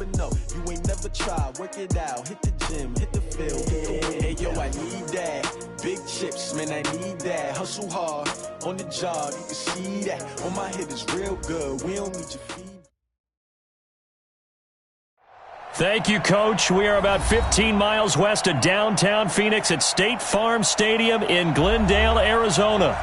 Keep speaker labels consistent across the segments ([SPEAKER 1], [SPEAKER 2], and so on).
[SPEAKER 1] never know. You ain't never tried. Work it out. Hit the gym. Hit the field. Hey, yo, I need that. Big chips, man, I need that. Hustle hard on the job. You can see that. On my head is real good. We don't need your feet.
[SPEAKER 2] Thank you, Coach. We are about 15 miles west of downtown Phoenix at State Farm Stadium in Glendale, Arizona.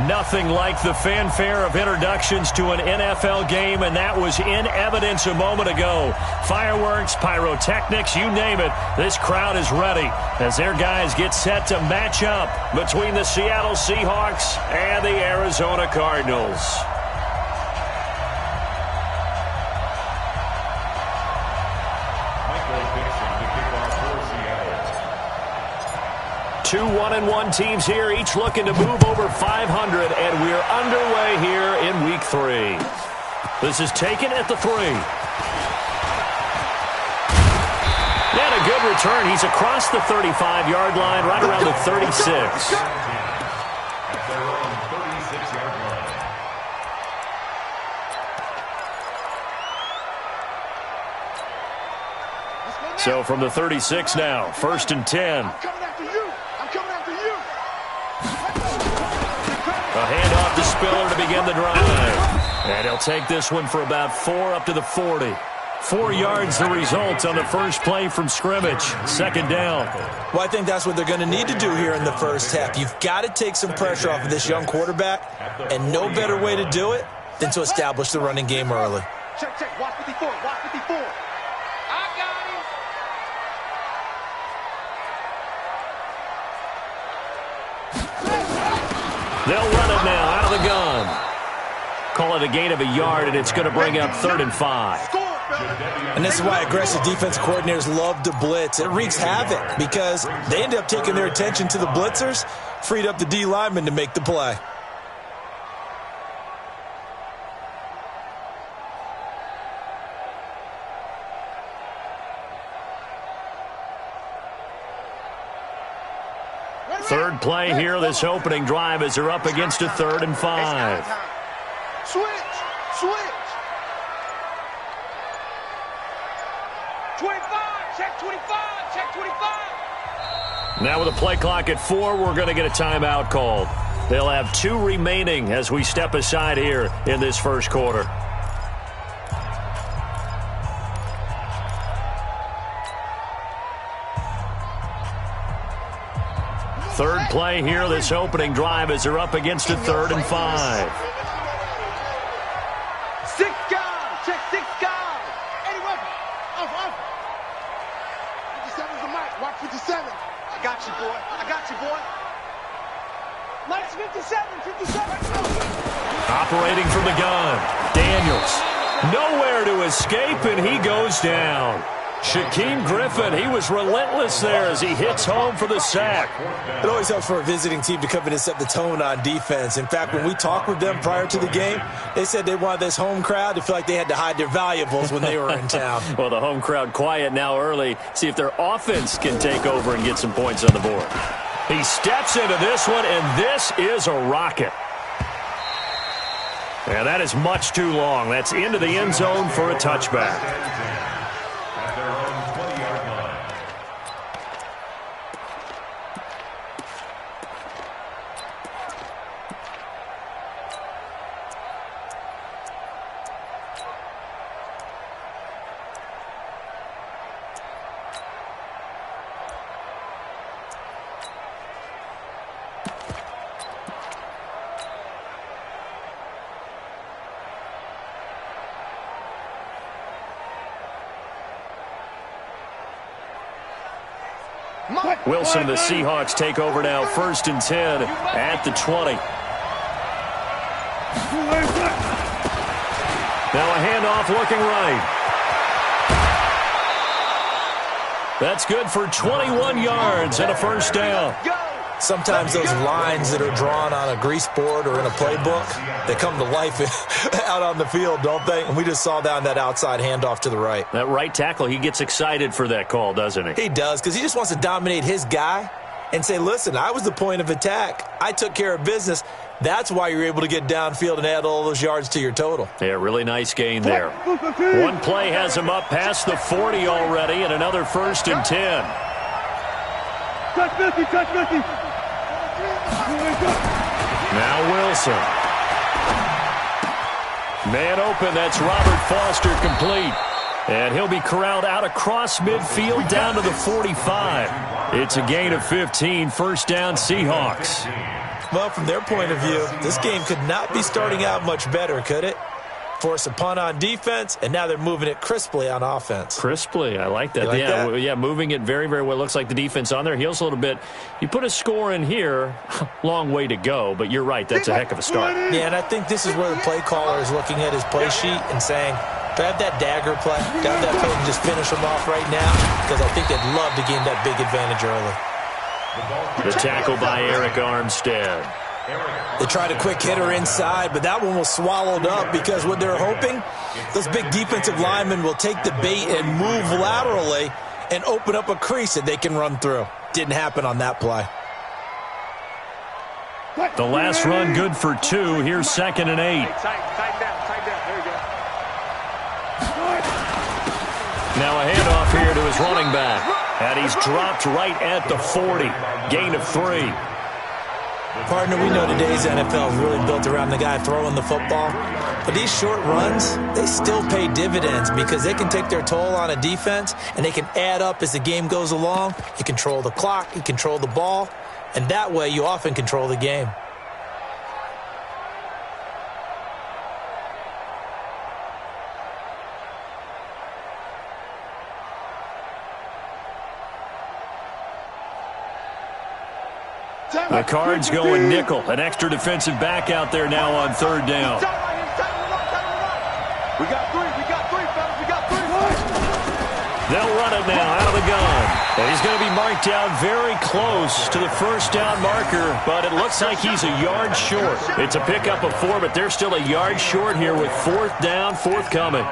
[SPEAKER 2] Nothing like the fanfare of introductions to an NFL game, and that was in evidence a moment ago. Fireworks, pyrotechnics, you name it. This crowd is ready as their guys get set to match up between the Seattle Seahawks and the Arizona Cardinals. 2 1-1 teams here, each looking to move over 500, and we're underway here in Week 3. This is taken at the 3. And a good return. He's across the 35-yard line, right around the 36. So from the 36 now, 1st and 10. A handoff to Spiller to begin the drive. And he'll take this one for about 4 up to the 40. 4 yards the result on the first play from scrimmage. 2nd down.
[SPEAKER 3] Well, I think that's what they're going to need to do here in the first half. You've got to take some pressure off of this young quarterback, and no better way to do it than to establish the running game early.
[SPEAKER 4] Check, check. Watch 54. Watch 54. I got him.
[SPEAKER 2] They'll run it now out of the gun. Call it a gain of a yard, and it's going to bring up 3rd and 5.
[SPEAKER 3] And this is why aggressive defense coordinators love to blitz. It wreaks havoc because they end up taking their attention to the blitzers, freed up the D lineman to make the play.
[SPEAKER 2] Third play here, this opening drive as they're up against a 3rd and 5.
[SPEAKER 4] Switch. 25. Check 25. Check 25.
[SPEAKER 2] Now with a play clock at 4, we're going to get a timeout called. They'll have 2 remaining as we step aside here in this first quarter. Third play here, this opening drive as they're up against a 3rd and 5.
[SPEAKER 4] 6 guys. Check 6 guys. Any weapon. Off. 57's the mic. Watch 57. I got you, boy. Mike's 57.
[SPEAKER 2] Operating from the gun. Daniels. Nowhere to escape, and he goes down. Shaquem Griffin, he was relentless there as he hits home for the sack.
[SPEAKER 3] It always helps for a visiting team to come in and set the tone on defense. In fact, when we talked with them prior to the game, they said they wanted this home crowd to feel like they had to hide their valuables when they were in town.
[SPEAKER 2] Well, the home crowd quiet now early. See if their offense can take over and get some points on the board. He steps into this one, and this is a rocket. And that is much too long. That's into the end zone for a touchback. Wilson and the Seahawks take over now, 1st and 10 at the 20. Now a handoff looking right. That's good for 21 yards and a 1st down.
[SPEAKER 3] Sometimes those lines that are drawn on a grease board or in a playbook, they come to life out on the field, don't they? And we just saw down that outside handoff to the right.
[SPEAKER 2] That right tackle, he gets excited for that call, doesn't he?
[SPEAKER 3] He does, because he just wants to dominate his guy and say, listen, I was the point of attack. I took care of business. That's why you're able to get downfield and add all those yards to your total.
[SPEAKER 2] Yeah, really nice gain there. One play has him up past the 40 already, and another 1st and 10.
[SPEAKER 4] Touch 50, touch 50.
[SPEAKER 2] Now Wilson. Man open, that's Robert Foster complete. And he'll be corralled out across midfield down to the 45. It's a gain of 15, 1st down Seahawks.
[SPEAKER 3] Well, from their point of view, this game could not be starting out much better, could it? Force a punt on defense, and now they're moving it crisply on offense.
[SPEAKER 2] Crisply, I like that.
[SPEAKER 3] You like that?
[SPEAKER 2] Yeah, moving it very, very well. Looks like the defense on their heels a little bit. You put a score in here, long way to go, but you're right, that's a heck of a start.
[SPEAKER 3] Yeah, and I think this is where the play caller is looking at his play sheet and saying, do I have that dagger play? Do I have that play and just finish them off right now? Because I think they'd love to gain that big advantage early.
[SPEAKER 2] The tackle by Eric Armstead.
[SPEAKER 3] They tried a quick hitter inside, but that one was swallowed up because what they're hoping, those big defensive linemen will take the bait and move laterally and open up a crease that they can run through. Didn't happen on that play.
[SPEAKER 2] The last run good for 2. Here's 2nd and 8.
[SPEAKER 4] Tighten down. There you go.
[SPEAKER 2] Now a handoff here to his running back. And he's dropped right at the 40. Gain of 3.
[SPEAKER 3] Partner, we know today's NFL is really built around the guy throwing the football. But these short runs, they still pay dividends because they can take their toll on a defense and they can add up as the game goes along. You control the clock, you control the ball, and that way you often control the game.
[SPEAKER 2] The Cards going nickel. An extra defensive back out there now on 3rd down.
[SPEAKER 4] We got 3, fellas. We got 3.
[SPEAKER 2] They'll run it now out of the gun. And he's going to be marked down very close to the 1st down marker, but it looks like he's a yard short. It's a pickup of 4, but they're still a yard short here with 4th down, forthcoming.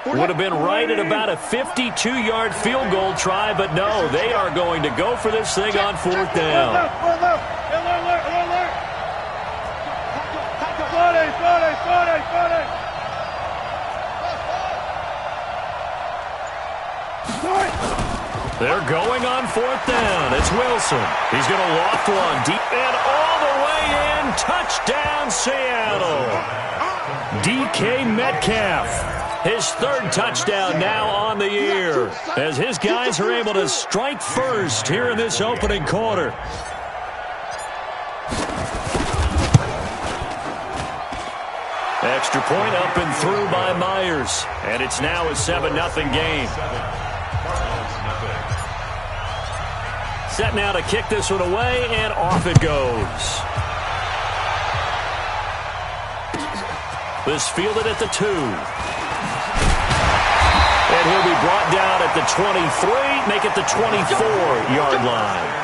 [SPEAKER 2] Would have been right at about a 52-yard field goal try, but no, they are going to go for this thing on 4th down. They're going on 4th down. It's Wilson. He's going to loft one deep and all the way in. Touchdown, Seattle. DK Metcalf. His 3rd touchdown now on the year as his guys are able to strike first here in this opening quarter. Extra point up and through by Myers. And it's now a 7-0 game. Set now to kick this one away, and off it goes. This fielded at the 2. And he'll be brought down at the 23, make it the 24-yard line.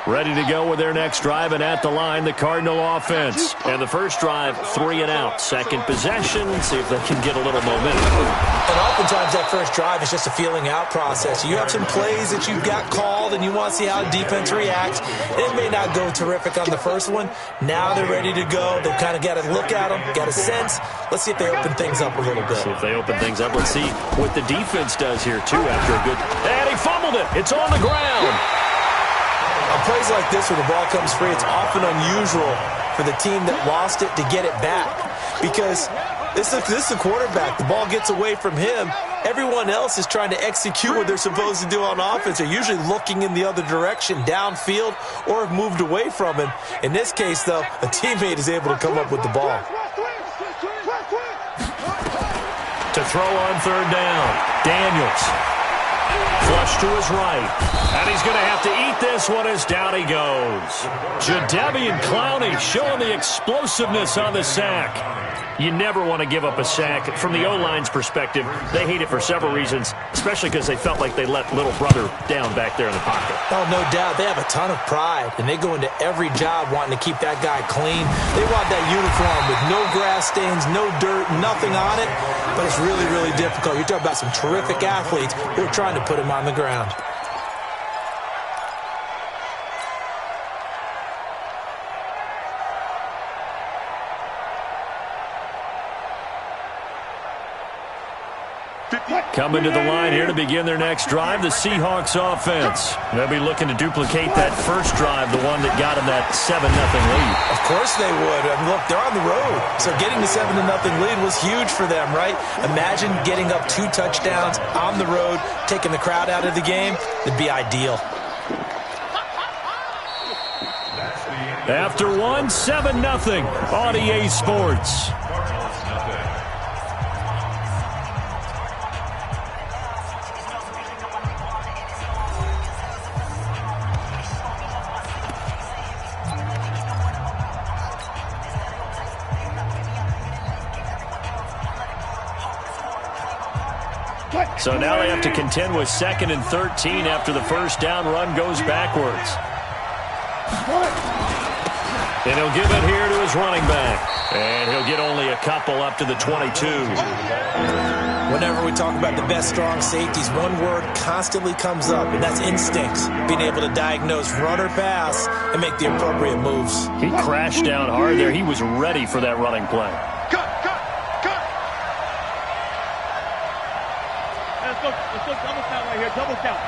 [SPEAKER 2] Ready to go with their next drive, and at the line, the Cardinal offense. And the first drive, 3 and out. Second possession, see if they can get a little momentum.
[SPEAKER 3] And oftentimes that first drive is just a feeling out process. You have some plays that you've got called, and you want to see how the defense reacts. It may not go terrific on the first one. Now they're ready to go. They've kind of got to look at them, got a sense. Let's see if they open things up a little bit.
[SPEAKER 2] See if they open things up. Let's see what the defense does here, too, after a good... And he fumbled it. It's on the ground.
[SPEAKER 3] On plays like this where the ball comes free, it's often unusual for the team that lost it to get it back because this is the quarterback. The ball gets away from him. Everyone else is trying to execute what they're supposed to do on offense. They're usually looking in the other direction, downfield, or have moved away from him. In this case, though, a teammate is able to come up with the ball.
[SPEAKER 2] To throw on 3rd down, Daniels. Flush to his right. And he's going to have to eat this one as down he goes. Jadeveon Clowney showing the explosiveness on the sack. You never want to give up a sack. From the O-line's perspective, they hate it for several reasons, especially because they felt like they let little brother down back there in the pocket.
[SPEAKER 3] Oh, no doubt. They have a ton of pride, and they go into every job wanting to keep that guy clean. They want that uniform with no grass stains, no dirt, nothing on it, but it's really, really difficult. You're talking about some terrific athletes who are trying to put him on the ground.
[SPEAKER 2] Coming to the line here to begin their next drive, the Seahawks offense. They'll be looking to duplicate that first drive, the one that got them that 7-0 lead.
[SPEAKER 3] Of course they would. I mean, look, they're on the road, so getting the 7-0 lead was huge for them, right? Imagine getting up 2 touchdowns on the road, taking the crowd out of the game. It'd be ideal.
[SPEAKER 2] After one, 7-0 on EA Sports. So now they have to contend with 2nd and 13 after the first down run goes backwards. And he'll give it here to his running back. And he'll get only a couple up to the 22.
[SPEAKER 3] Whenever we talk about the best strong safeties, one word constantly comes up, and that's instincts. Being able to diagnose run or pass and make the appropriate moves.
[SPEAKER 2] He crashed down hard there. He was ready for that running play.
[SPEAKER 4] Let's go double count right here, double count.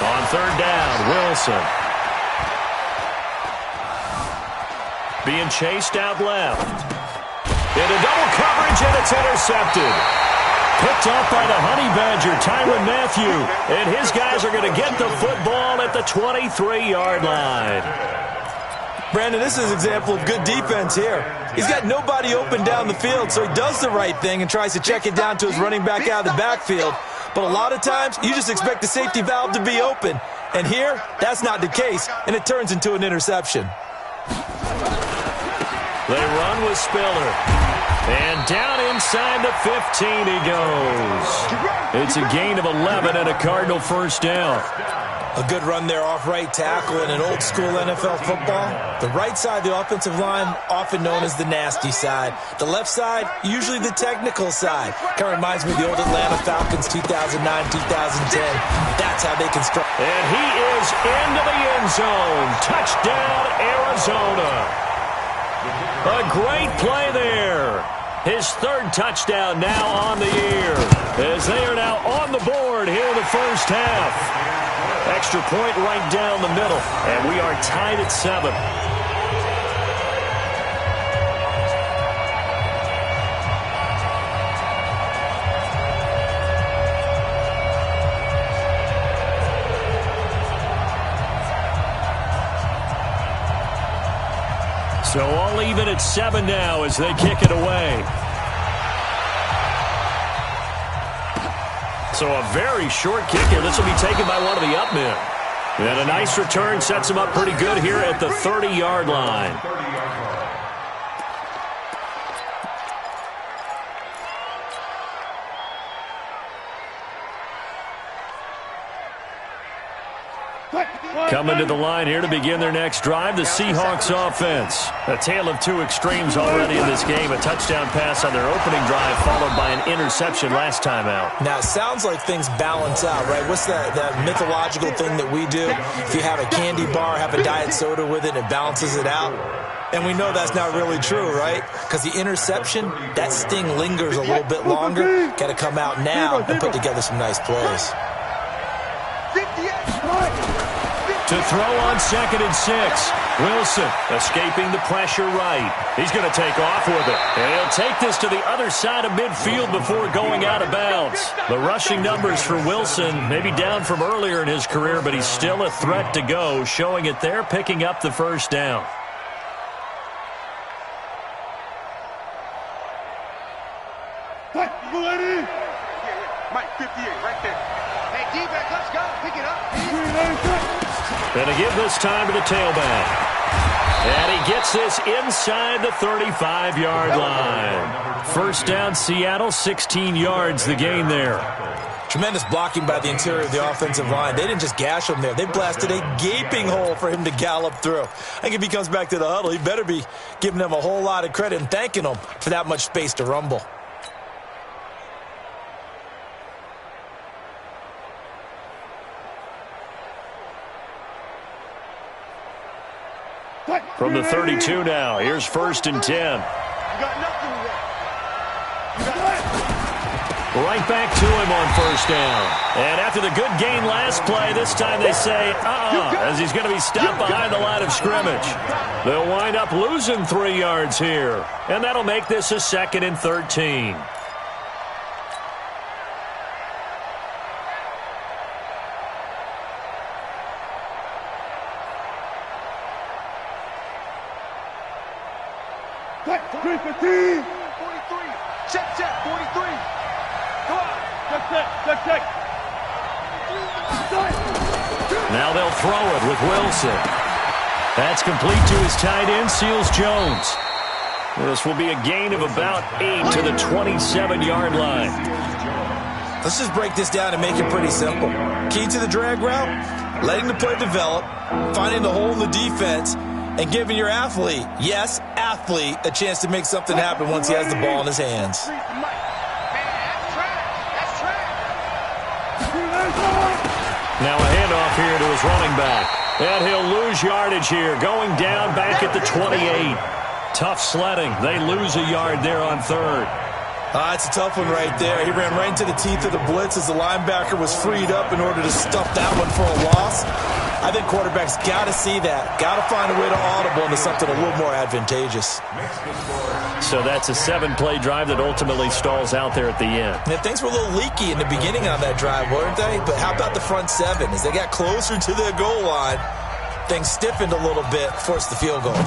[SPEAKER 2] On 3rd down, Wilson. Being chased out left. Into double coverage, and it's intercepted. Picked off by the Honey Badger, Tyrann Mathieu. And his guys are going to get the football at the 23-yard line.
[SPEAKER 3] Brandon, this is an example of good defense here. He's got nobody open down the field, so he does the right thing and tries to check it down to his running back out of the backfield. But a lot of times, you just expect the safety valve to be open. And here, that's not the case, and it turns into an interception.
[SPEAKER 2] They run with Spiller. And down inside the 15 he goes. It's a gain of 11 and a Cardinal first down.
[SPEAKER 3] A good run there off right tackle in an old-school NFL football. The right side of the offensive line, often known as the nasty side. The left side, usually the technical side. Kind of reminds me of the old Atlanta Falcons 2009-2010. That's how they construct.
[SPEAKER 2] And he is into the end zone. Touchdown, Arizona. A great play there. His 3rd touchdown now on the year, as they are now on the board here in the first half. Extra point right down the middle, and we are tied at 7. So all even at 7 now as they kick it away. So a very short kick here. This will be taken by one of the up men. And a nice return sets him up pretty good here at the 30-yard line. Coming to the line here to begin their next drive, the Seahawks offense. A tale of 2 extremes already in this game. A touchdown pass on their opening drive followed by an interception last time out.
[SPEAKER 3] Now, it sounds like things balance out, right? What's that mythological thing that we do? If you have a candy bar, have a diet soda with it, it balances it out. And we know that's not really true, right? Because the interception, that sting lingers a little bit longer. Got to come out now and put together some nice plays.
[SPEAKER 2] To throw on 2nd and 6. Wilson escaping the pressure right. He's going to take off with it. And he'll take this to the other side of midfield before going out of bounds. The rushing numbers for Wilson maybe down from earlier in his career, but he's still a threat to go, showing it there, picking up the first down.
[SPEAKER 4] Mike, 58, right there. D-back, let's go. Pick it up.
[SPEAKER 2] And to give this time to the tailback. And he gets this inside the 35-yard line. First down, Seattle, 16 yards the gain there.
[SPEAKER 3] Tremendous blocking by the interior of the offensive line. They didn't just gash him there. They blasted a gaping hole for him to gallop through. I think if he comes back to the huddle, he better be giving them a whole lot of credit and thanking them for that much space to rumble.
[SPEAKER 2] From the 32 now, here's 1st and 10.
[SPEAKER 4] You got nothing to work.
[SPEAKER 2] Right back to him on 1st down. And after the good gain last play, this time they say, as he's going to be stopped behind the line of scrimmage. They'll wind up losing 3 yards here. And that'll make this a 2nd and 13.
[SPEAKER 4] Check, 43. Go on. Check.
[SPEAKER 2] Now they'll throw it with Wilson. That's complete to his tight end, Seals Jones. This will be a gain of about 8 to the 27-yard line.
[SPEAKER 3] Let's just break this down and make it pretty simple. Key to the drag route, letting the play develop, finding the hole in the defense, and giving your athlete, yes, athlete, a chance to make something happen once he has the ball in his hands.
[SPEAKER 2] Now a handoff here to his running back. And he'll lose yardage here, going down back at the 28. Tough sledding. They lose a yard there on 3rd.
[SPEAKER 3] It's a tough one right there. He ran right into the teeth of the blitz as the linebacker was freed up in order to stuff that one for a loss. I think quarterbacks got to see that. Got to find a way to audible into something a little more advantageous.
[SPEAKER 2] So that's a 7-play drive that ultimately stalls out there at the end.
[SPEAKER 3] Yeah, things were a little leaky in the beginning on that drive, weren't they? But how about the front 7? As they got closer to the goal line, things stiffened a little bit, forced the field goal.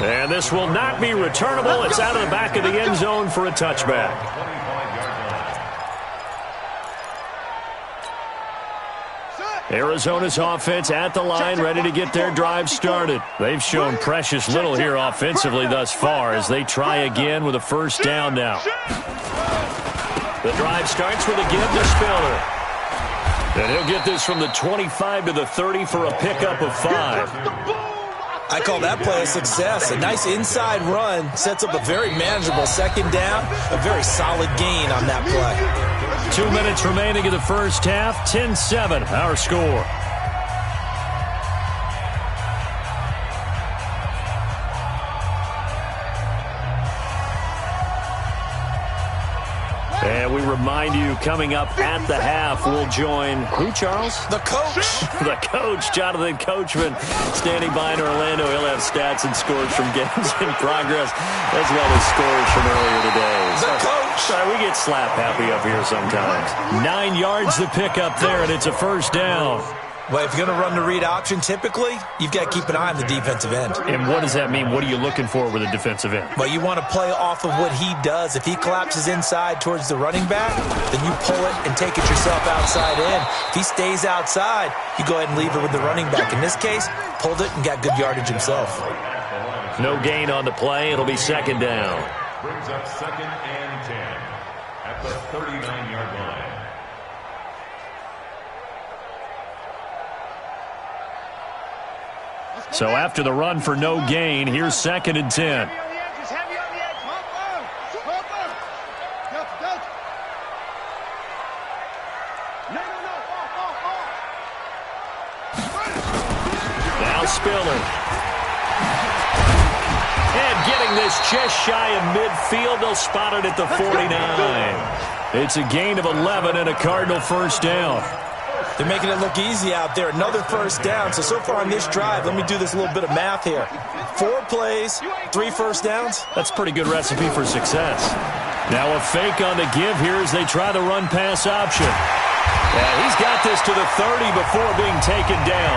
[SPEAKER 2] And this will not be returnable. It's out of the back of the end zone for a touchback. Arizona's offense at the line, ready to get their drive started. They've shown precious little here offensively thus far as they try again with a 1st down now. The drive starts with a give to Spiller. And he'll get this from the 25 to the 30 for a pickup of 5.
[SPEAKER 3] I call that play a success. A nice inside run sets up a very manageable 2nd down. A very solid gain on that play.
[SPEAKER 2] 2 minutes remaining in the first half. 10-7, our score. And we remind you, coming up at the half, we'll join who, Charles?
[SPEAKER 3] The coach.
[SPEAKER 2] The coach, Jonathan Coachman, standing by in Orlando. He'll have stats and scores from games in progress, as well as scores from earlier today.
[SPEAKER 3] The coach.
[SPEAKER 2] Sorry, we get slap happy up here sometimes. 9 yards to pick up there, and it's a 1st down.
[SPEAKER 3] Well, if you're going to run the read option, typically, you've got to keep an eye on the defensive end.
[SPEAKER 2] And what does that mean? What are you looking for with a defensive end?
[SPEAKER 3] Well, you want to play off of what he does. If he collapses inside towards the running back, then you pull it and take it yourself outside in. If he stays outside, you go ahead and leave it with the running back. In this case, pulled it and got good yardage himself.
[SPEAKER 2] No gain on the play. It'll be 2nd down.
[SPEAKER 5] Brings up 2nd and 10 at the 39-yard line.
[SPEAKER 2] So after the run for no gain, here's 2nd and 10. Now Spiller. And getting this just shy of midfield. They'll spot it at the 49. It's a gain of 11 and a Cardinal 1st down.
[SPEAKER 3] They're making it look easy out there. Another 1st down. So far on this drive, let me do this little bit of math here. 4 plays, 3 1st downs.
[SPEAKER 2] That's a pretty good recipe for success. Now a fake on the give here as they try the run-pass option. And he's got this to the 30 before being taken down.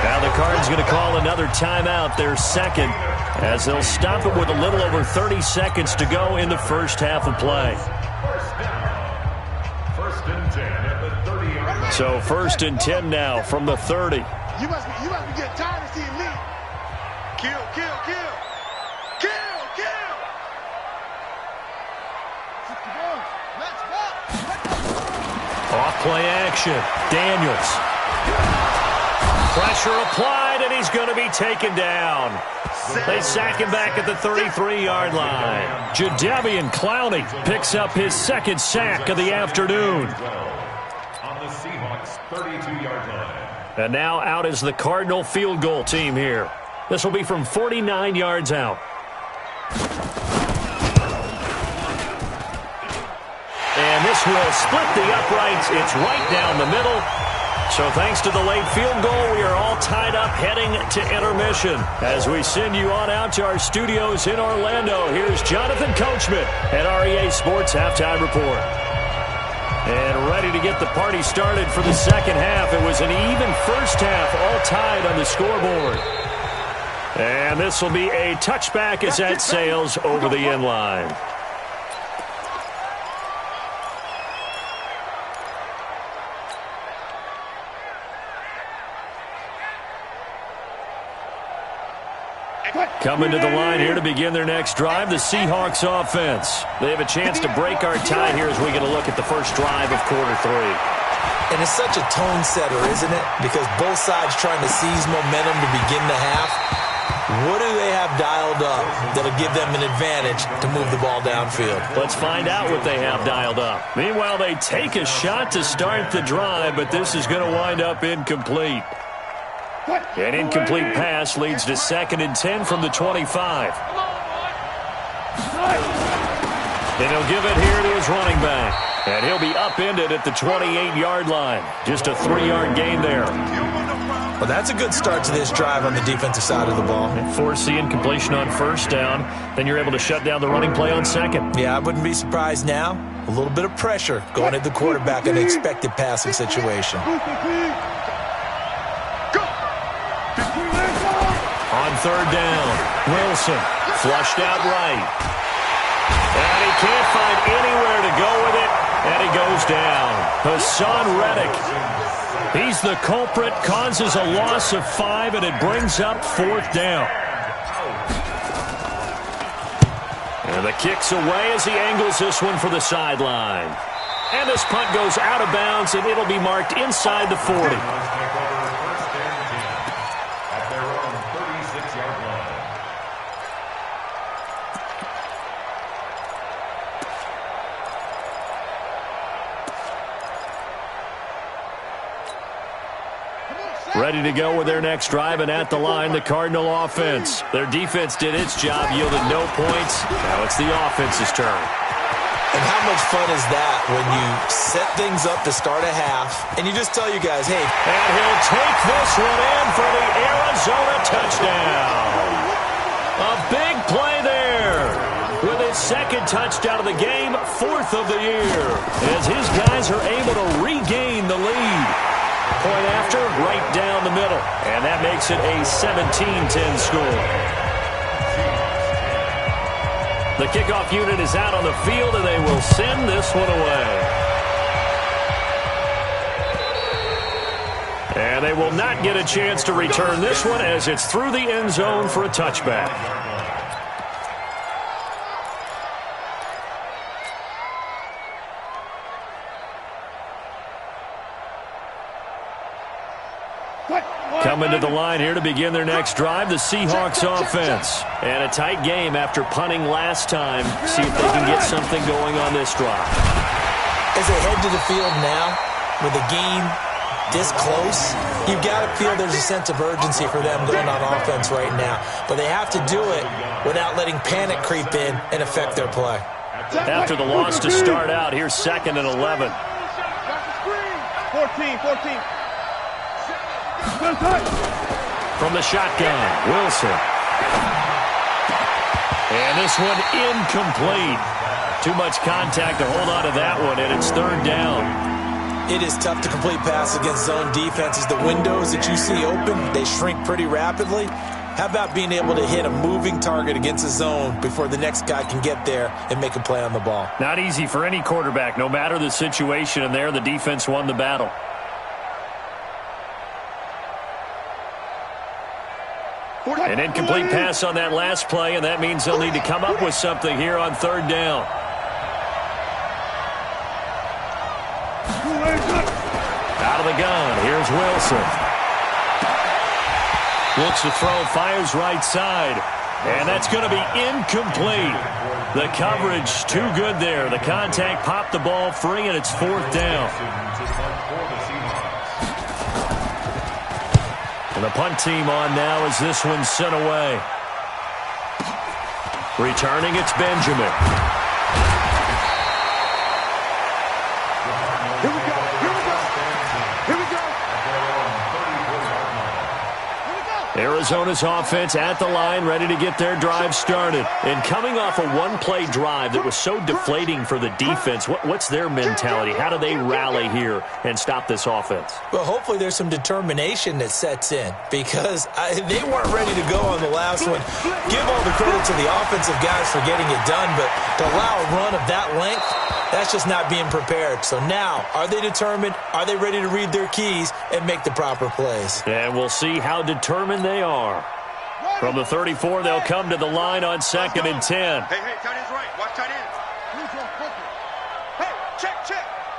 [SPEAKER 2] Now the Cards going to call another timeout, their second, as they'll stop it with a little over 30 seconds to go in the first half of play.
[SPEAKER 5] First and 10 at the 30-yard.
[SPEAKER 2] So first and 10 now from the 30.
[SPEAKER 4] You must be getting tired of seeing me. Kill, kill, kill. Kill, kill. Let's go.
[SPEAKER 2] Off play action. Daniels. Pressure applied, and he's going to be taken down. They sack him back at the 33-yard line. Jadeveon Clowney picks up his second sack of the afternoon.
[SPEAKER 5] On the Seahawks 32-yard line.
[SPEAKER 2] And now out is the Cardinal field goal team here. This will be from 49 yards out. And this will split the uprights. It's right down the middle. So thanks to the late field goal, we are all tied up heading to intermission. As we send you on out to our studios in Orlando, here's Jonathan Coachman at REA Sports Halftime Report. And ready to get the party started for the second half. It was an even first half, all tied on the scoreboard. And this will be a touchback as that sails over the end line. Coming to the line here to begin their next drive, the Seahawks offense. They have a chance to break our tie here as we get a look at the first drive of quarter three.
[SPEAKER 3] And it's such a tone setter, isn't it? Because both sides trying to seize momentum to begin the half. What do they have dialed up that'll give them an advantage to move the ball downfield?
[SPEAKER 2] Let's find out what they have dialed up. Meanwhile, they take a shot to start the drive, but this is going to wind up incomplete. An incomplete pass leads to 2nd and 10 from the 25. And he'll give it here to his running back. And he'll be upended at the 28-yard line. Just a 3-yard gain there.
[SPEAKER 3] Well, that's a good start to this drive on the defensive side of the ball.
[SPEAKER 2] And force the incompletion on first down. Then you're able to shut down the running play on second.
[SPEAKER 3] Yeah, I wouldn't be surprised now. A little bit of pressure going at the quarterback in an expected passing situation.
[SPEAKER 2] On third down, Wilson flushed out right. And he can't find anywhere to go with it, and he goes down. Hassan Reddick, he's the culprit, causes a loss of 5, and it brings up 4th down. And the kick's away as he angles this one for the sideline. And this punt goes out of bounds, and it'll be marked inside the 40. Ready to go with their next drive, and at the line, the Cardinal offense. Their defense did its job, yielded no points. Now it's the offense's turn.
[SPEAKER 3] And how much fun is that when you set things up to start a half, and you just tell you guys, hey.
[SPEAKER 2] And he'll take this one in for the Arizona touchdown. A big play there. With his second touchdown of the game, 4th of the year. As his guys are able to regain the lead. Point after, right down the middle. And that makes it a 17-10 score. The kickoff unit is out on the field, and they will send this one away. And they will not get a chance to return this one as it's through the end zone for a touchback. Coming to the line here to begin their next drive, the Seahawks offense. And a tight game after punting last time. See if they can get something going on this drive.
[SPEAKER 3] As they head to the field now, with the game this close, you've got to feel there's a sense of urgency for them going on offense right now. But they have to do it without letting panic creep in and affect their play.
[SPEAKER 2] After the loss to start out, here's 2nd and 11.
[SPEAKER 4] 14.
[SPEAKER 2] From the shotgun, Wilson. And this one incomplete. Too much contact to hold on to that one, and it's 3rd down.
[SPEAKER 3] It is tough to complete passes against zone defenses. The windows that you see open, they shrink pretty rapidly. How about being able to hit a moving target against a zone before the next guy can get there and make a play on the ball?
[SPEAKER 2] Not easy for any quarterback, no matter the situation, and there the defense won the battle. An incomplete pass on that last play, and that means they'll need to come up with something here on third down. Out of the gun, here's Wilson. Looks to throw, fires right side, and that's going to be incomplete. The coverage too good there. The contact popped the ball free, and it's fourth down. And the punt team on now as this one's sent away. Returning, it's Benjamin.
[SPEAKER 4] Here we go. Here we go. Here we go.
[SPEAKER 2] Arizona's offense at the line, ready to get their drive started. And coming off a one-play drive that was so deflating for the defense, what's their mentality? How do they rally here and stop this offense?
[SPEAKER 3] Well, hopefully there's some determination that sets in because they weren't ready to go on the last one. Give all the credit to the offensive guys for getting it done, but to allow a run of that length, that's just not being prepared. So now, are they determined? Are they ready to read their keys and make the proper plays?
[SPEAKER 2] And we'll see how determined they are. From the 34, they'll come to the line on 2nd and 10.
[SPEAKER 4] Hey, tight end's right. Watch tight ends. Hey, check.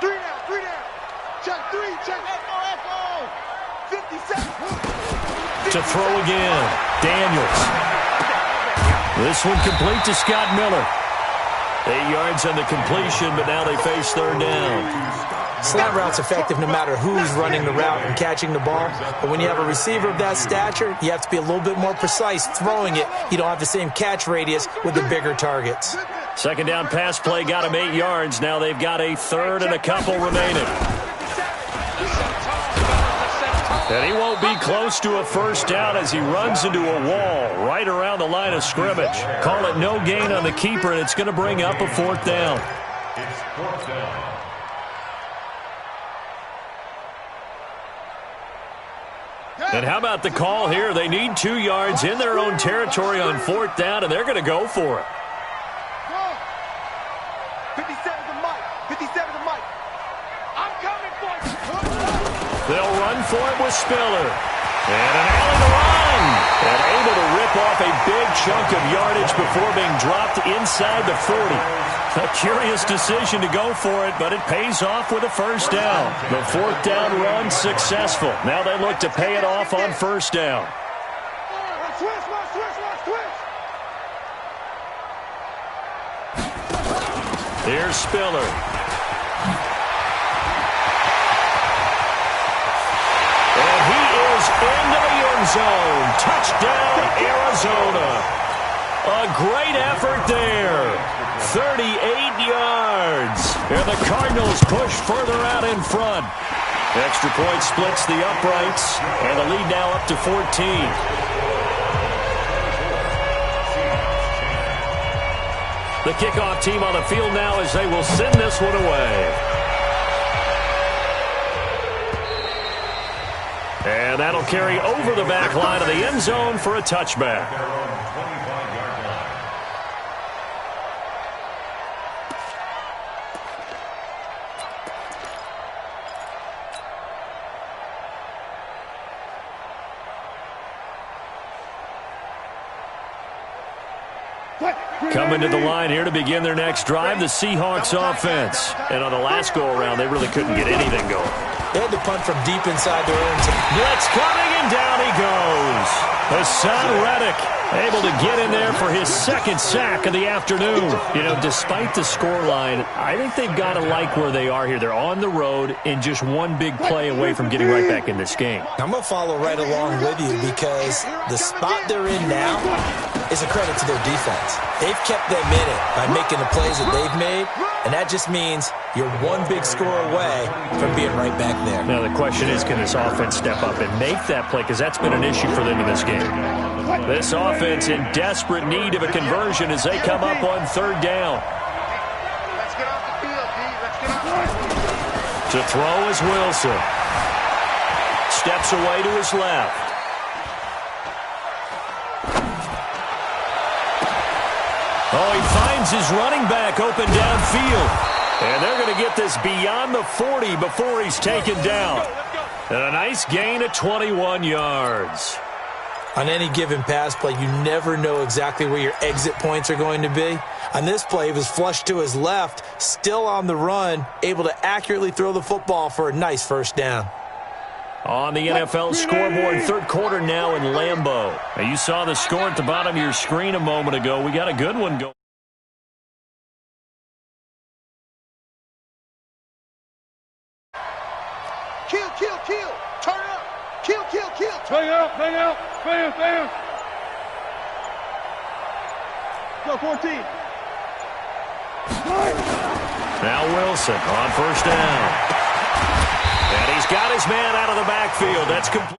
[SPEAKER 4] 3 down. Check 3, check. Echo. 50 seconds.
[SPEAKER 2] To throw again, Daniels. This one complete to Scott Miller. 8 yards on the completion, but now they face third down.
[SPEAKER 3] Slant route's effective no matter who's running the route and catching the ball. But when you have a receiver of that stature, you have to be a little bit more precise throwing it. You don't have the same catch radius with the bigger targets.
[SPEAKER 2] Second down pass play got him 8 yards. Now they've got a third and a couple remaining. And he won't be close to a first down as he runs into a wall right around the line of scrimmage. Call it no gain on the keeper, and it's going to bring up a fourth down.
[SPEAKER 5] It's fourth down.
[SPEAKER 2] And how about the call here? They need 2 yards in their own territory on fourth down, and they're going to go for it.
[SPEAKER 4] 57 to Mike. 57 to Mike. I'm coming for you.
[SPEAKER 2] They'll run for it with Spiller. And an alley to run. And able to rip off a big chunk of yardage before being dropped inside the 40. A curious decision to go for it, but it pays off with a first down. The fourth down run successful. Now they look to pay it off on first down.
[SPEAKER 4] Switch.
[SPEAKER 2] Here's Spiller. And he is into the end zone. Touchdown, Arizona. A great effort there. 38 yards. And the Cardinals push further out in front. Extra point splits the uprights. And the lead now up to 14. The kickoff team on the field now as they will send this one away. And that'll carry over the back line of the end zone for a touchback. Coming to the line here to begin their next drive, the Seahawks offense. And on the last go-around, they really couldn't get anything going.
[SPEAKER 3] They had to punt from deep inside their own team.
[SPEAKER 2] Blitz coming, and down he goes. Hassan Reddick able to get in there for his second sack of the afternoon. You know, despite the scoreline, I think they've got to like where they are here. They're on the road and just one big play away from getting right back in this game.
[SPEAKER 3] I'm going to follow right along with you because the spot they're in now is a credit to their defense. They've kept them in it by making the plays that they've made, and that just means you're one big score away from being right back there.
[SPEAKER 2] Now the question is, can this offense step up and make that play? Because that's been an issue for them in this game. This offense in desperate need of a conversion as they come up on third down.
[SPEAKER 4] Let's get off the field, D. Let's get off the field.
[SPEAKER 2] To throw is Wilson. Steps away to his left. Oh, he finds his running back open downfield. And they're going to get this beyond the 40 before he's taken down. And a nice gain of 21 yards.
[SPEAKER 3] On any given pass play, you never know exactly where your exit points are going to be. On this play, he was flushed to his left, still on the run, able to accurately throw the football for a nice first down.
[SPEAKER 2] On the NFL scoreboard, third quarter now in Lambeau. Now, you saw the score at the bottom of your screen a moment ago. We got a good one going.
[SPEAKER 4] Kill, kill, kill. Turn up. Kill, kill, kill.
[SPEAKER 6] Bang out, bang out. Bam, bam. Go, 14.
[SPEAKER 2] Now Wilson on first down. And he's got his man out of the backfield. That's complete.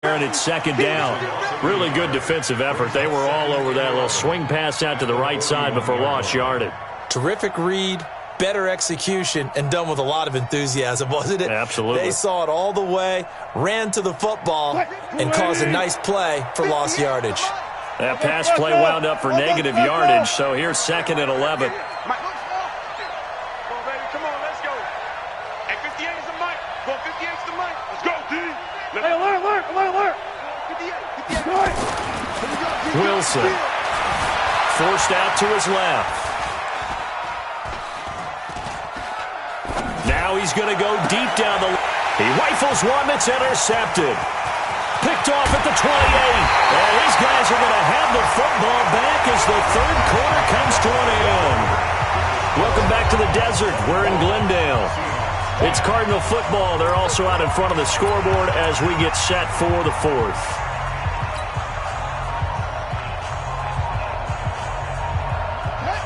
[SPEAKER 2] And it's second down. Really good defensive effort. They were all over that little swing pass out to the right side before lost yardage.
[SPEAKER 3] Terrific read, better execution, and done with a lot of enthusiasm, wasn't it?
[SPEAKER 2] Absolutely.
[SPEAKER 3] They saw it all the way, ran to the football, and caused a nice play for lost yardage.
[SPEAKER 2] That pass play wound up for negative yardage, so here's second and 11. Wilson forced out to his left. Now he's going to go deep down the line. He rifles one that's intercepted. Picked off at the 28. And these guys are going to have the football back as the third quarter comes to an end. Welcome back to the desert. We're in Glendale. It's Cardinal football. They're also out in front of the scoreboard as we get set for the fourth.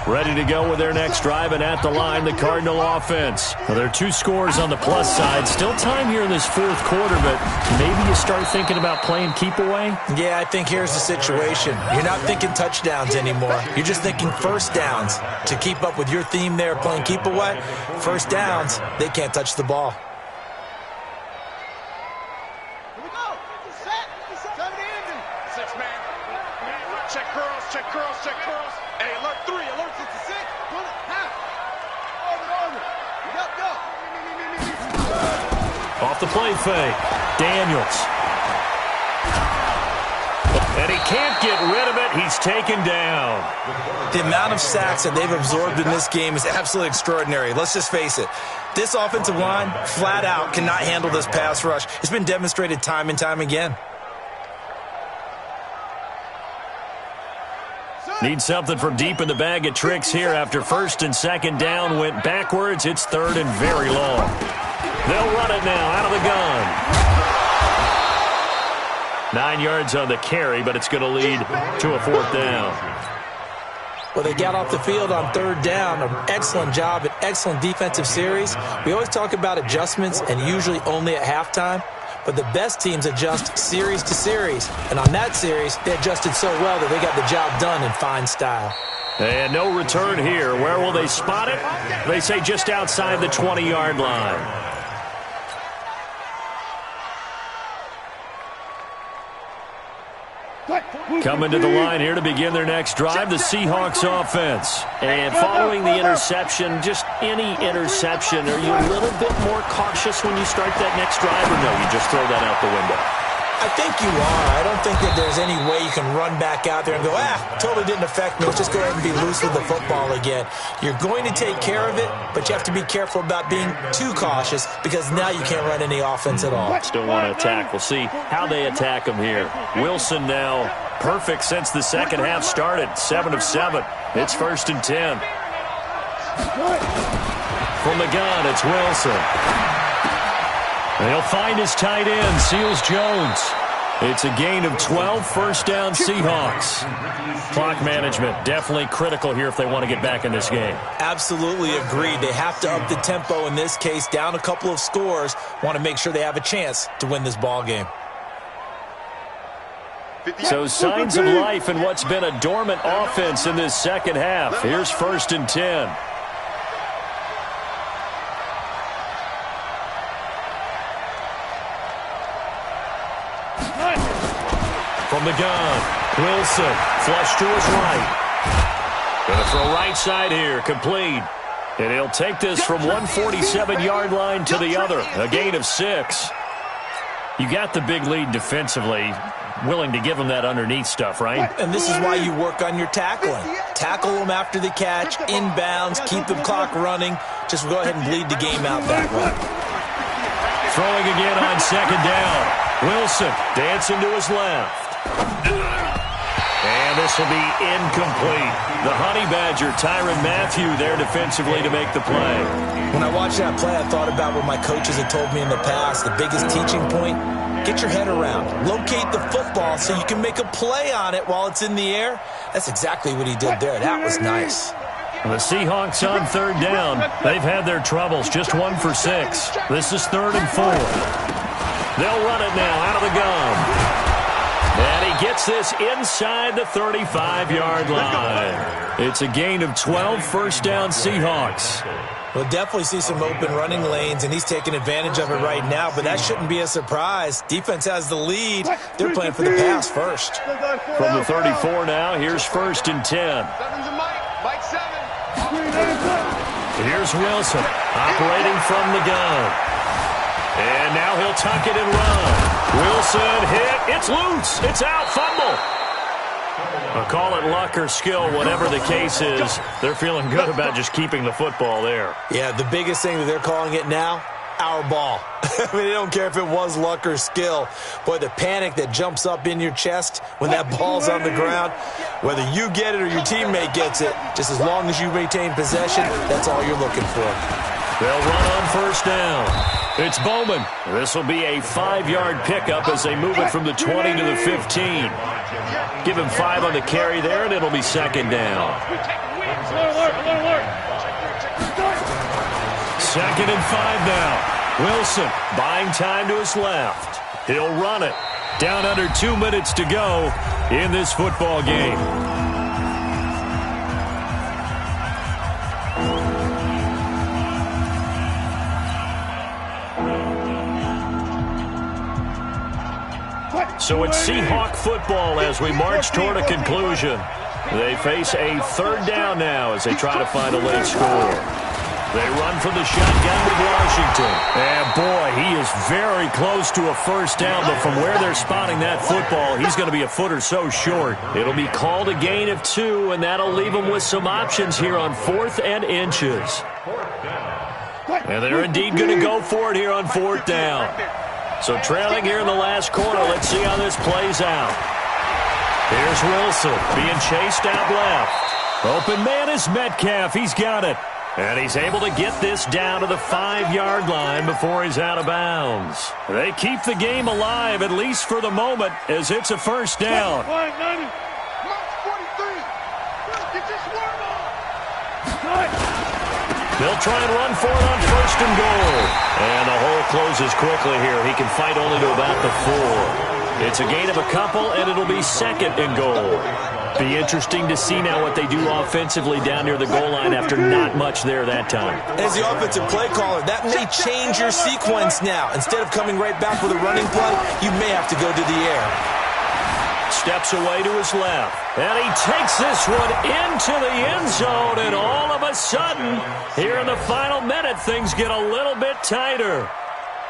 [SPEAKER 2] Ready to go with their next drive, and at the line, the Cardinal offense. Well, there are two scores on the plus side. Still time here in this fourth quarter, but maybe you start thinking about playing keep away?
[SPEAKER 3] Yeah, I think here's the situation. You're not thinking touchdowns anymore. You're just thinking first downs. To keep up with your theme there, playing keep away, first downs, they can't touch the ball.
[SPEAKER 4] Here we go. Set. Time to end it. 6 man. Check curls, check curls, check curls. Hey, alert 3, alert 66. Pull it, half. Over. Yup, yup.
[SPEAKER 2] Off the play fake. Daniels. And he can't get rid of it. He's taken down.
[SPEAKER 3] The amount of sacks that they've absorbed in this game is absolutely extraordinary. Let's just face it. This offensive line, flat out, cannot handle this pass rush. It's been demonstrated time and time again.
[SPEAKER 2] Need something from deep in the bag of tricks here after first and second down went backwards. It's third and very long. They'll run it now out of the gun. 9 yards on the carry, but it's going to lead to a fourth down.
[SPEAKER 3] Well, they got off the field on third down. An excellent job, an excellent defensive series. We always talk about adjustments and usually only at halftime. But the best teams adjust series to series. And on that series, they adjusted so well that they got the job done in fine style.
[SPEAKER 2] And no return here. Where will they spot it? They say just outside the 20-yard line. Coming to the line here to begin their next drive, the Seahawks offense. And following the interception, just any interception, are you a little bit more cautious when you start that next drive, or no, you just throw that out the window?
[SPEAKER 3] I think you are. I don't think that there's any way you can run back out there and go, totally didn't affect me. Let's just go ahead and be loose with the football again. You're going to take care of it, but you have to be careful about being too cautious because now you can't run any offense at all.
[SPEAKER 2] Still want to attack. We'll see how they attack him here. Wilson now perfect since the second half started. 7 of 7. It's first and 10. From the gun, it's Wilson. They'll find his tight end, Seals Jones. It's a gain of 12, first down Seahawks. Clock management, definitely critical here if they want to get back in this game.
[SPEAKER 3] Absolutely agreed. They have to up the tempo in this case, down a couple of scores. Want to make sure they have a chance to win this ball game.
[SPEAKER 2] So signs of life in what's been a dormant offense in this second half. Here's first and 10. From the gun, Wilson, flush to his right. Going to throw right side here, complete. And he'll take this from 147-yard line to the other, a gain of 6. You got the big lead defensively, willing to give them that underneath stuff, right?
[SPEAKER 3] And this is why you work on your tackling. Tackle them after the catch, inbounds, keep the clock running. Just go ahead and bleed the game out that way.
[SPEAKER 2] Throwing again on second down. Wilson dancing to his left. And this will be incomplete. The Honey Badger, Tyrann Mathieu, there defensively to make the play.
[SPEAKER 3] When I watched that play, I thought about what my coaches had told me in the past. The biggest teaching point, get your head around. Locate the football so you can make a play on it while it's in the air. That's exactly what he did there. That was nice.
[SPEAKER 2] The Seahawks on third down. They've had their troubles, just 1 for 6. This is 3rd and 4. They'll run it now out of the gun. And he gets this inside the 35-yard line. It's a gain of 12, first down Seahawks.
[SPEAKER 3] We'll definitely see some open running lanes, and he's taking advantage of it right now, but that shouldn't be a surprise. Defense has the lead. They're playing for the pass first.
[SPEAKER 2] From the 34 now, here's 1st and 10.
[SPEAKER 4] Mike 7.
[SPEAKER 2] Here's Wilson, operating from the gun. And now he'll tuck it and run. Wilson hit. It's loose. It's out. Fumble. I'll call it luck or skill, whatever the case is. They're feeling good about just keeping the football there.
[SPEAKER 3] Yeah, the biggest thing that they're calling it now, our ball. I mean, they don't care if it was luck or skill. Boy, the panic that jumps up in your chest when that ball's on the ground, whether you get it or your teammate gets it, just as long as you maintain possession, that's all you're looking for.
[SPEAKER 2] They'll run on first down. It's Bowman. This will be a 5-yard pickup as they move it from the 20 to the 15. Give him 5 on the carry there, and it'll be 2nd down. 2nd and 5 now. Wilson buying time to his left. He'll run it. Down under 2 minutes to go in this football game. So it's Seahawk football as we march toward a conclusion. They face a 3rd down now as they try to find a late score. They run from the shotgun with Washington. And boy, he is very close to a first down, but from where they're spotting that football, he's going to be a foot or so short. It'll be called a gain of 2, and that'll leave them with some options here on 4th and inches. And they're indeed going to go for it here on 4th down. So trailing here in the last quarter, let's see how this plays out. Here's Wilson being chased out left. Open man is Metcalf. He's got it. And he's able to get this down to the 5-yard line before he's out of bounds. They keep the game alive, at least for the moment, as it's a first down. They'll try and run for it on 1st and goal. And the hole closes quickly here. He can fight only to about the 4. It's a gain of a couple, and it'll be 2nd and goal. Be interesting to see now what they do offensively down near the goal line after not much there that time.
[SPEAKER 3] As the offensive play caller, that may change your sequence now. Instead of coming right back with a running play, you may have to go to the air.
[SPEAKER 2] Steps away to his left. And he takes this one into the end zone. And all of a sudden, here in the final minute, things get a little bit tighter.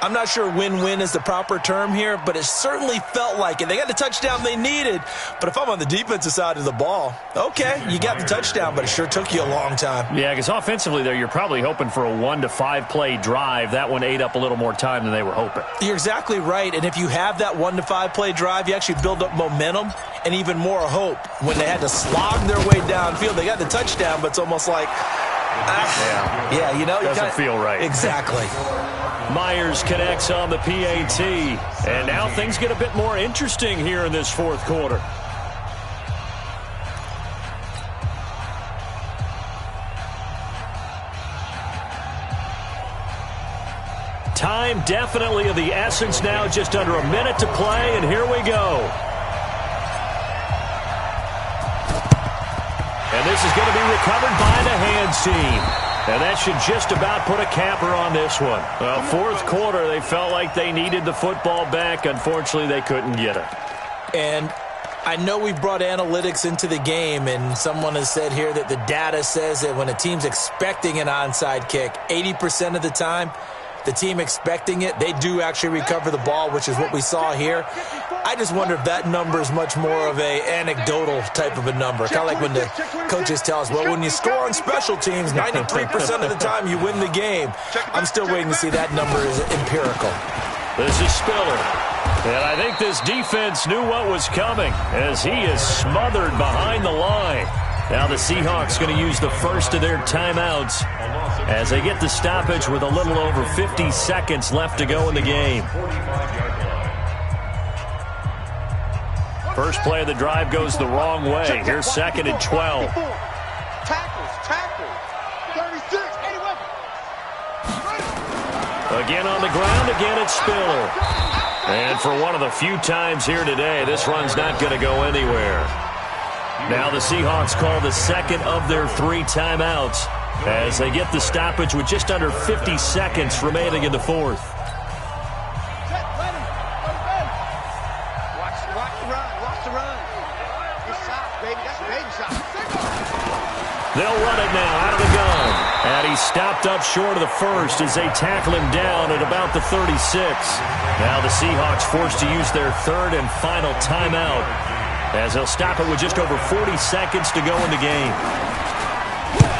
[SPEAKER 3] I'm not sure win-win is the proper term here, but it certainly felt like it. They got the touchdown they needed, but if I'm on the defensive side of the ball, okay, you got the touchdown, but it sure took you a long time.
[SPEAKER 2] Yeah, because offensively there, you're probably hoping for a 1 to 5 play drive. That one ate up a little more time than they were hoping.
[SPEAKER 3] You're exactly right, and if you have that 1 to 5 play drive, you actually build up momentum and even more hope. When they had to slog their way downfield, they got the touchdown, but it's almost like, yeah, you know,
[SPEAKER 2] doesn't feel right.
[SPEAKER 3] Exactly.
[SPEAKER 2] Myers connects on the PAT. And now things get a bit more interesting here in this 4th quarter. Time definitely of the essence now. Just under a minute to play, and here we go. And this is going to be recovered by the hands team. And that should just about put a capper on this one. Well, 4th quarter, they felt like they needed the football back. Unfortunately, they couldn't get it.
[SPEAKER 3] And I know we brought analytics into the game, and someone has said here that the data says that when a team's expecting an onside kick, 80% of the time, the team expecting it, they do actually recover the ball, which is what we saw here. I just wonder if that number is much more of a anecdotal type of a number. Kind of like when the coaches tell us, well, when you score on special teams, 93% of the time you win the game. I'm still waiting to see that number is empirical.
[SPEAKER 2] This is Spiller. And I think this defense knew what was coming as he is smothered behind the line. Now the Seahawks going to use the first of their timeouts as they get the stoppage with a little over 50 seconds left to go in the game. First play of the drive goes the wrong way. Here's 2nd and 12.
[SPEAKER 4] Tackles. 36.
[SPEAKER 2] Again on the ground, again it's Spiller. And for one of the few times here today, this run's not going to go anywhere. Now the Seahawks call the second of their 3 timeouts as they get the stoppage with just under 50 seconds remaining in the 4th.
[SPEAKER 4] Watch the run. Good shot, baby. That's a baby shot.
[SPEAKER 2] They'll run it now out of the gun. And he's stopped up short of the first as they tackle him down at about the 36. Now the Seahawks forced to use their 3rd and final timeout as they'll stop it with just over 40 seconds to go in the game.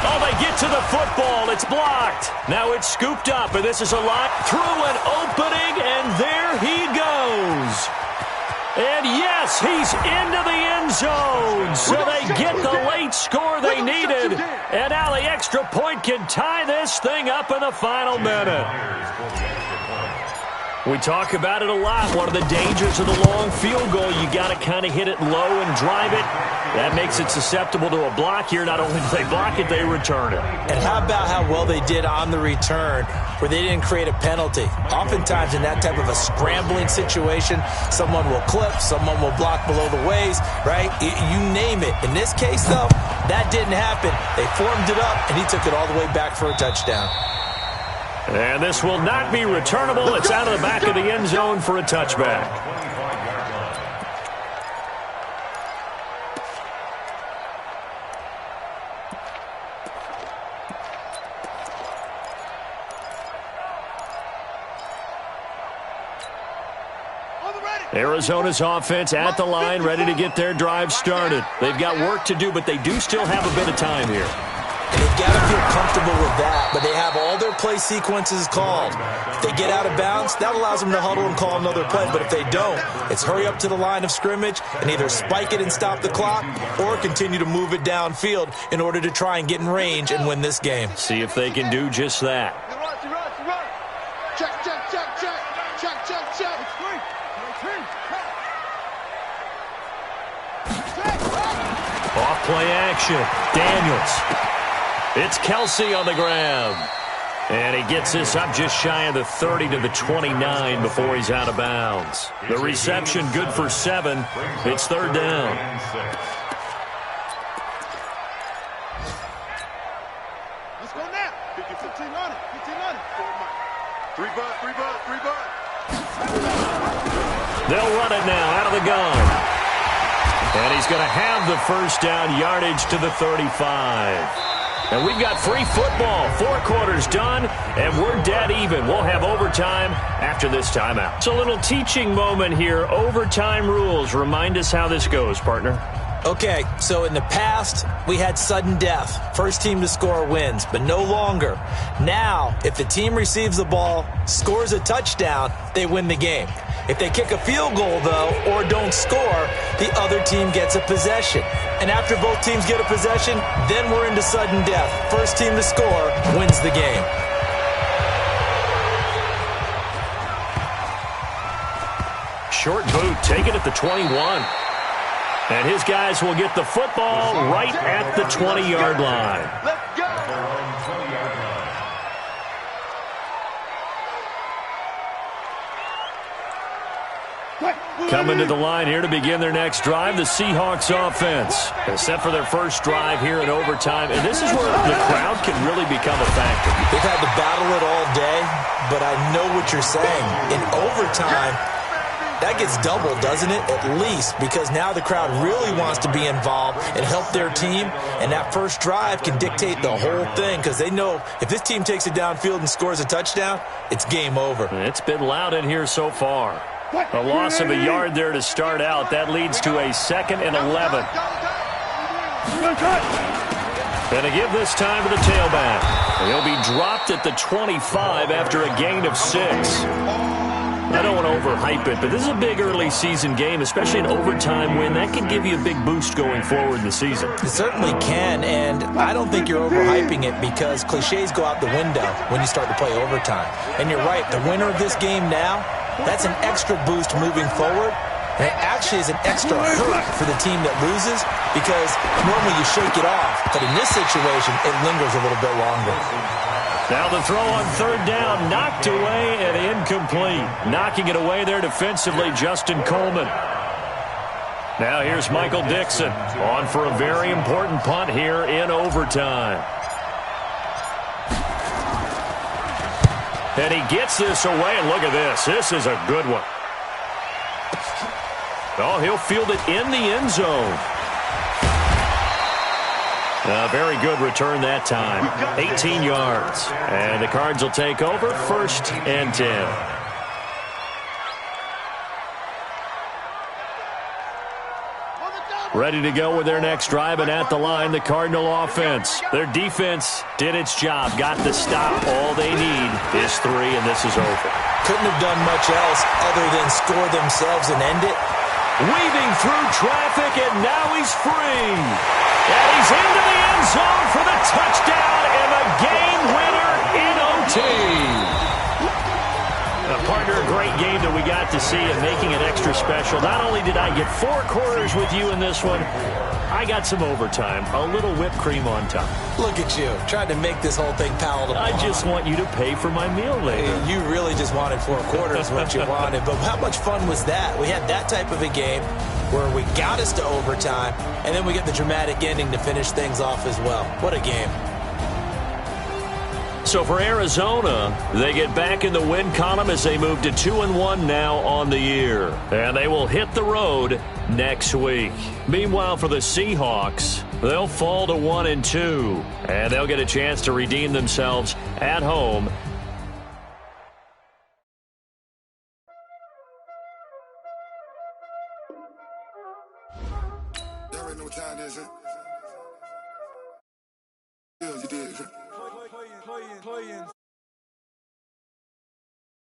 [SPEAKER 2] Oh, they get to the football. It's blocked. Now it's scooped up, and this is a lot through an opening, and there he goes. And yes, he's into the end zone. So they get the late score they needed. And now the extra point can tie this thing up in the final minute. We talk about it a lot. One of the dangers of the long field goal, you got to kind of hit it low and drive it. That makes it susceptible to a block here. Not only do they block it, they return it.
[SPEAKER 3] And how about how well they did on the return where they didn't create a penalty? Oftentimes in that type of a scrambling situation, someone will clip, someone will block below the waist, right? You name it. In this case, though, that didn't happen. They formed it up, and he took it all the way back for a touchdown.
[SPEAKER 2] And this will not be returnable. It's out of the back of the end zone for a touchback. Arizona's offense at the line, ready to get their drive started. They've got work to do, but they do still have a bit of time here.
[SPEAKER 3] And they've got to feel comfortable with that, but they have all their play sequences called. If they get out of bounds, that allows them to huddle and call another play, but if they don't, it's hurry up to the line of scrimmage and either spike it and stop the clock or continue to move it downfield in order to try and get in range and win this game.
[SPEAKER 2] See if they can do just that.
[SPEAKER 4] Check.
[SPEAKER 2] Off play action. Daniels. It's Kelsey on the ground. And he gets this up just shy of the 30 to the 29 before he's out of bounds. The reception good for 7. It's 3rd down.
[SPEAKER 4] Let's go now. 15 on it. 3 butt.
[SPEAKER 2] They'll run it now out of the gun. And he's going to have the first down, yardage to the 35. And we've got free football. 4 quarters done, and we're dead even. We'll have overtime after this timeout. It's a little teaching moment here. Overtime rules. Remind us how this goes, partner.
[SPEAKER 3] Okay, so in the past, we had sudden death. First team to score wins, but no longer. Now, if the team receives the ball, scores a touchdown, they win the game. If they kick a field goal, though, or don't score, the other team gets a possession. And after both teams get a possession, then we're into sudden death. First team to score wins the game.
[SPEAKER 2] Short boot, take it at the 21. And his guys will get the football right at the 20-yard line.
[SPEAKER 4] Let's go.
[SPEAKER 2] Coming to the line here to begin their next drive, the Seahawks offense. Set for their first drive here in overtime. And this is where the crowd can really become a factor.
[SPEAKER 3] They've had to battle it all day, but I know what you're saying. In overtime, that gets doubled, doesn't it? At least, because now the crowd really wants to be involved and help their team, and that first drive can dictate the whole thing because they know if this team takes it downfield and scores a touchdown, it's game over.
[SPEAKER 2] It's been loud in here so far. A loss of a yard there to start out. That leads to a 2nd and 11. And to give this time to the tailback. He'll be dropped at the 25 after a gain of 6. I don't want to overhype it, but this is a big early season game, especially an overtime win. That can give you a big boost going forward in the season.
[SPEAKER 3] It certainly can, and I don't think you're overhyping it because cliches go out the window when you start to play overtime. And you're right, the winner of this game now, that's an extra boost moving forward. And it actually is an extra hurt for the team that loses because normally you shake it off. But in this situation, it lingers a little bit longer.
[SPEAKER 2] Now the throw on 3rd down, knocked away and incomplete. Knocking it away there defensively, Justin Coleman. Now here's Michael Dixon on for a very important punt here in overtime. And he gets this away, and look at this. This is a good one. Oh, he'll field it in the end zone. A very good return that time. 18 yards. And the Cards will take over 1st and 10. Ready to go with their next drive, and at the line, the Cardinal offense. Their defense did its job, got the stop. All they need is 3, and this is over.
[SPEAKER 3] Couldn't have done much else other than score themselves and end it.
[SPEAKER 2] Weaving through traffic, and now he's free. And he's into the end zone for the touchdown and the game winner in OT. Partner, a great game that we got to see and making it extra special. Not only did I get 4 quarters with you in this one, I got some overtime, a little whipped cream on top.
[SPEAKER 3] Look at you, trying to make this whole thing palatable.
[SPEAKER 2] I just want you to pay for my meal later.
[SPEAKER 3] You really just wanted 4 quarters, what you wanted. But how much fun was that? We had that type of a game where we got us to overtime, and then we get the dramatic ending to finish things off as well. What a game.
[SPEAKER 2] So for Arizona, they get back in the win column as they move to 2-1 now on the year. And they will hit the road next week. Meanwhile, for the Seahawks, they'll fall to 1-2. And they'll get a chance to redeem themselves at home.
[SPEAKER 7] Y'all already know what time it is, huh? Yeah, you did. Playing.